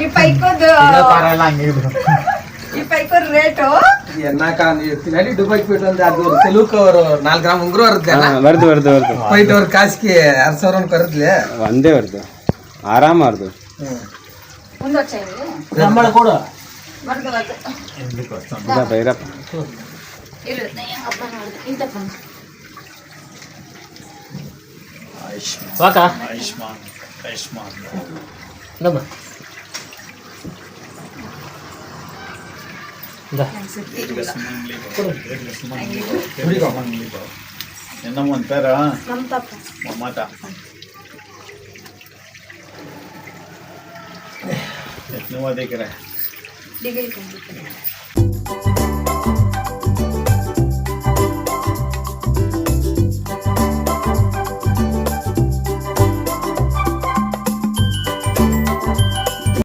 ಈ ಪೈಕೋದು ಈ ಪೈಕೋದ್ rate ಎನ್ನಾಕ ತಿನ್ನಡಿ Dubai ಬಿಟ್ಟು ಒಂದು ಅದು ತೆಲುಕ್ ಅವರು 4 ಗ್ರಾಮ್ ಉಂಗುರ ಬರುತ್ತೆ ಬರ್ದು ಫೈಟ್ ಅವ್ರ ಕಾಸ್ಗೆ 2000 ಕರೆದ್ಲೆ ಒಂದೇ ಬರ್ದು ಆರಾಮ ಬರ್ದು ಮುಂದೆ వచ్చాయి ಸಂಬಳ ಕೊಡು ಬರ್ದು ಬೈರಪ್ಪ ಇರುತ್ತೆ ಹಬ್ಬ ನೋಡಿದ್ರೆ ಇಂತಪ್ಪ ವಾಕ ನಮ್ಮ ಒಂದು ಪೇರ ನಮ್ಮ ತಪ್ಪ ಮಮ್ಮಟ ನೀವು ಅದಕ್ಕೆ ಡಿಗ್ರಿ ಕಂಪ್ಲೀಟ್